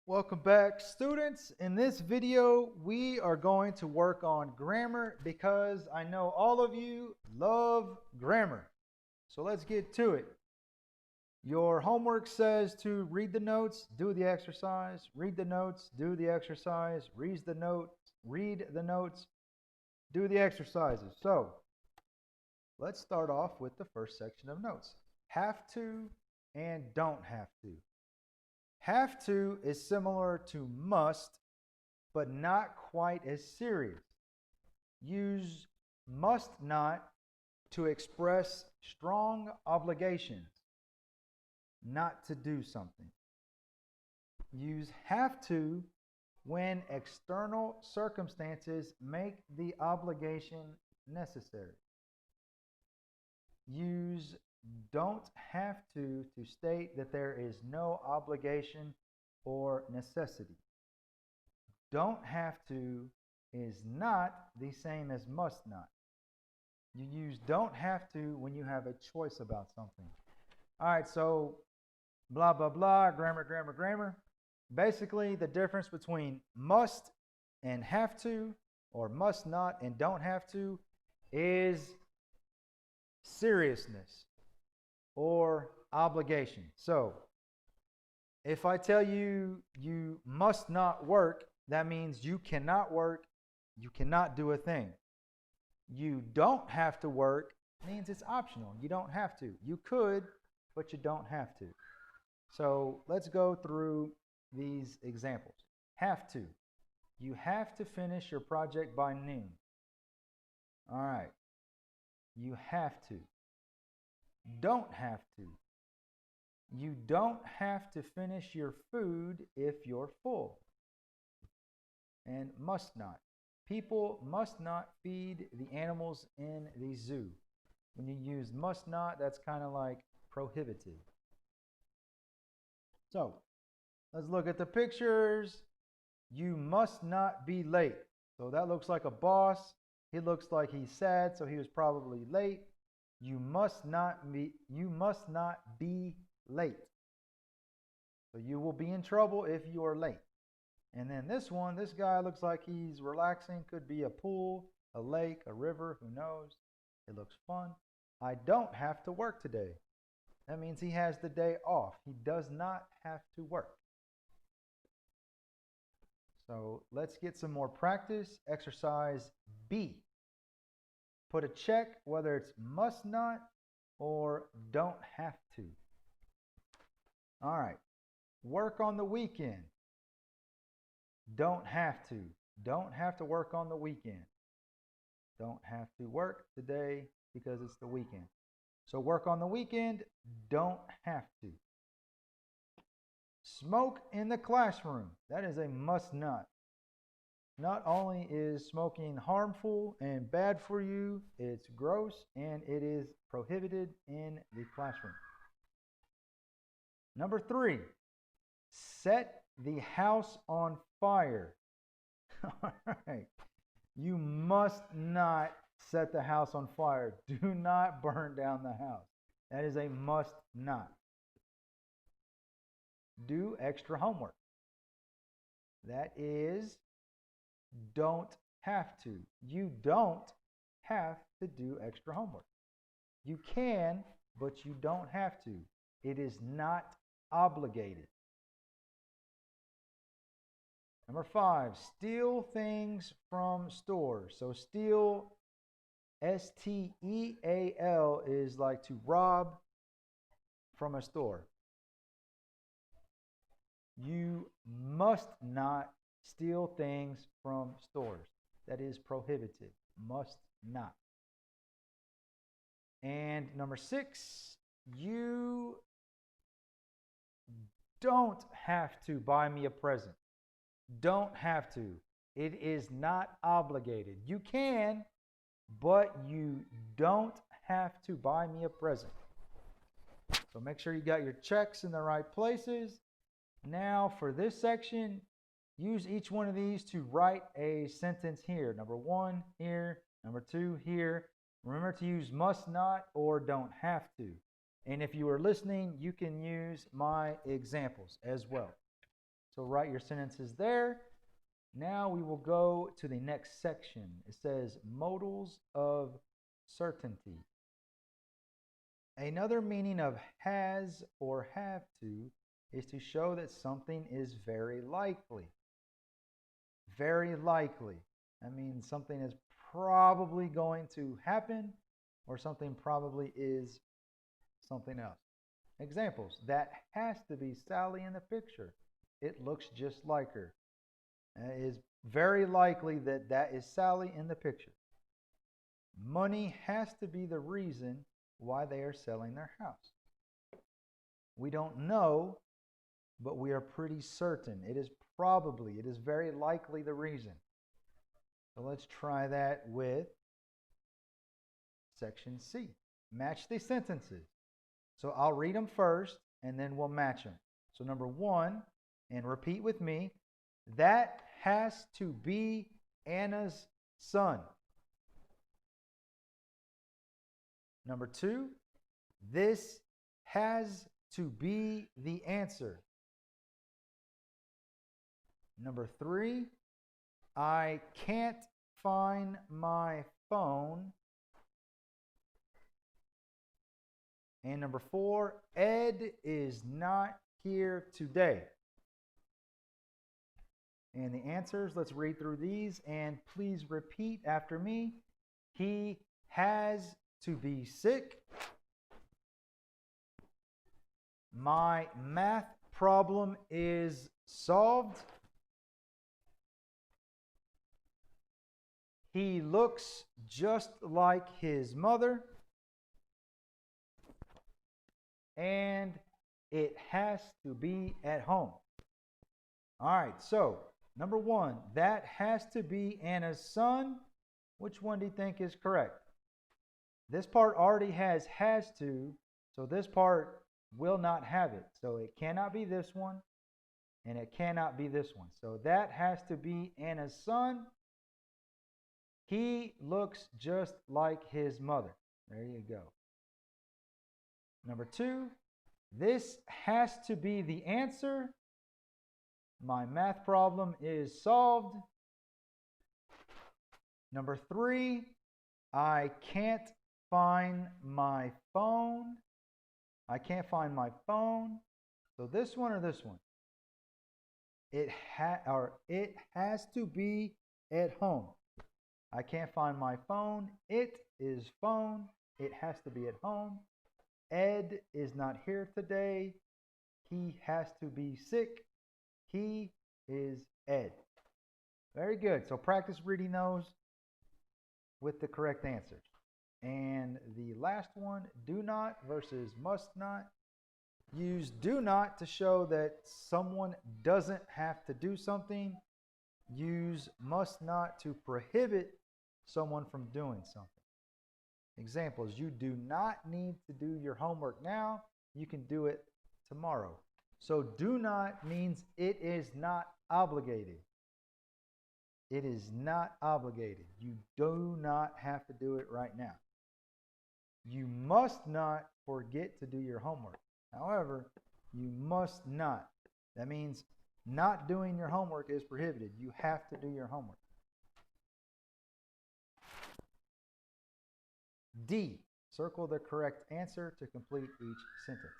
Welcome back, students. In this video, we are going to work on grammar because I know all of you love grammar. So let's get to it. Your homework says to read the notes, do the exercise, read the notes, do the exercise, read the notes, do the exercises. So let's start off with the first section of notes. Have to and don't have to. Have to is similar to must, but not quite as serious. Use must not to express strong obligations not to do something. Use have to when external circumstances make the obligation necessary. Use don't have to state that there is no obligation or necessity. Don't have to is not the same as must not. You use don't have to when you have a choice about something. All right, so blah, blah, blah, grammar. Basically, the difference between must and have to, or must not and don't have to, is seriousness or obligation. So if I tell you you must not work, that means you cannot work, you cannot do a thing. You don't have to work means it's optional. You don't have to. You could, but you don't have to. So let's go through these examples. Have to. You have to finish your project by noon. All right. You have to. Don't have to. You don't have to finish your food if you're full. And must not. People must not feed the animals in the zoo. When you use must not, that's kind of like prohibited. So, let's look at the pictures. You must not be late. So that looks like a boss. He looks like he's sad, so he was probably late. You must not be late. So you will be in trouble if you are late. And then this guy looks like he's relaxing. Could be a pool, a lake, a river, who knows? It looks fun. I don't have to work today. That means he has the day off. He does not have to work. So let's get some more practice. Exercise B. Put a check whether it's must not or don't have to. All right. Work on the weekend. Don't have to. Don't have to work on the weekend. Don't have to work today because it's the weekend. So work on the weekend. Don't have to. Smoke in the classroom. That is a must not. Not only is smoking harmful and bad for you, it's gross and it is prohibited in the classroom. Number 3, set the house on fire. All right. You must not set the house on fire. Do not burn down the house. That is a must not. Do extra homework. That is don't have to. You don't have to do extra homework. You can, but you don't have to. It is not obligated. Number 5, steal things from stores. So steal, S-T-E-A-L, is like to rob from a store. You must not steal things from stores. That is prohibited. Must not. And number 6, you don't have to buy me a present. Don't have to. It is not obligated. You can, but you don't have to buy me a present. So make sure you got your checks in the right places. Now for this section, use each one of these to write a sentence here. Number 1 here, number 2 here. Remember to use must not or don't have to. And if you are listening, you can use my examples as well. So write your sentences there. Now we will go to the next section. It says modals of certainty. Another meaning of has or have to is to show that something is very likely. Very likely. That means something is probably going to happen, or something probably is something else. Examples: that has to be Sally in the picture. It looks just like her. It is very likely that that is Sally in the picture. Money has to be the reason why they are selling their house. We don't know, but we are pretty certain. It is very likely the reason. So let's try that with section C. Match the sentences. So I'll read them first, and then we'll match them. So number 1, and repeat with me, that has to be Anna's son. Number 2, this has to be the answer. Number 3, I can't find my phone. And number 4, Ed is not here today. And the answers, let's read through these, and please repeat after me. He has to be sick. My math problem is solved. He looks just like his mother. And it has to be at home. All right, so number 1, that has to be Anna's son. Which one do you think is correct? This part already has to, so this part will not have it. So it cannot be this one, and it cannot be this one. So that has to be Anna's son. He looks just like his mother. There you go. Number 2, this has to be the answer. My math problem is solved. Number 3, I can't find my phone. I can't find my phone. So this one or this one? It has to be at home. I can't find my phone. It is phone. It has to be at home. Ed is not here today. He has to be sick. He is Ed. Very good. So practice reading those with the correct answers. And the last one, do not versus must not. Use do not to show that someone doesn't have to do something. Use must not to prohibit someone from doing something. Examples: you do not need to do your homework now. You can do it tomorrow. So do not means it is not obligated. It is not obligated. You do not have to do it right now. You must not forget to do your homework. However, you must not. That means not doing your homework is prohibited. You have to do your homework. D, circle the correct answer to complete each sentence.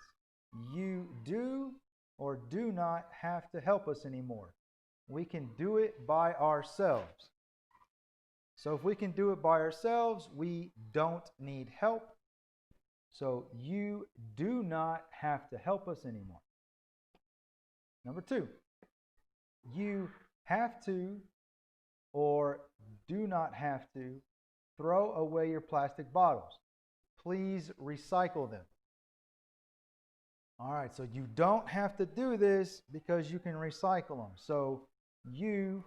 You do or do not have to help us anymore. We can do it by ourselves. So if we can do it by ourselves, we don't need help. So you do not have to help us anymore. Number 2, you have to or do not have to throw away your plastic bottles. Please recycle them. All right, so you don't have to do this because you can recycle them. So you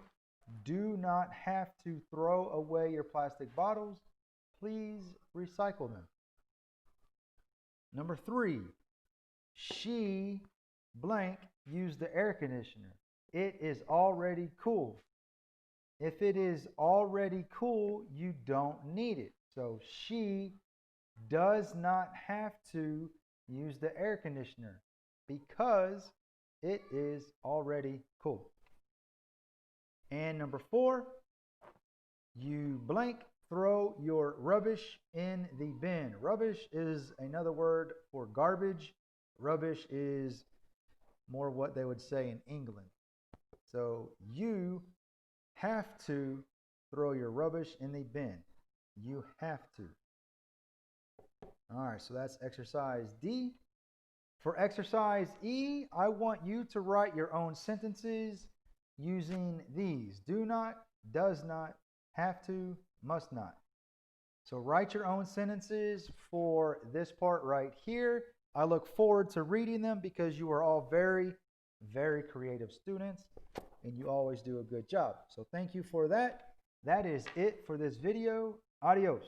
do not have to throw away your plastic bottles. Please recycle them. Number 3, she blank used the air conditioner. It is already cool. If it is already cool, you don't need it. So she does not have to use the air conditioner because It is already cool. And number 4, you blank throw your rubbish in the bin. Rubbish is another word for garbage. Rubbish is more what they would say in England. So you have to throw your rubbish in the bin. You have to. All right, so that's exercise D. For exercise E, I want you to write your own sentences using these: do not, does not, have to, must not. So write your own sentences for this part right here. I look forward to reading them because you are all very, very creative students and you always do a good job. So thank you for that. That is it for this video. Adios.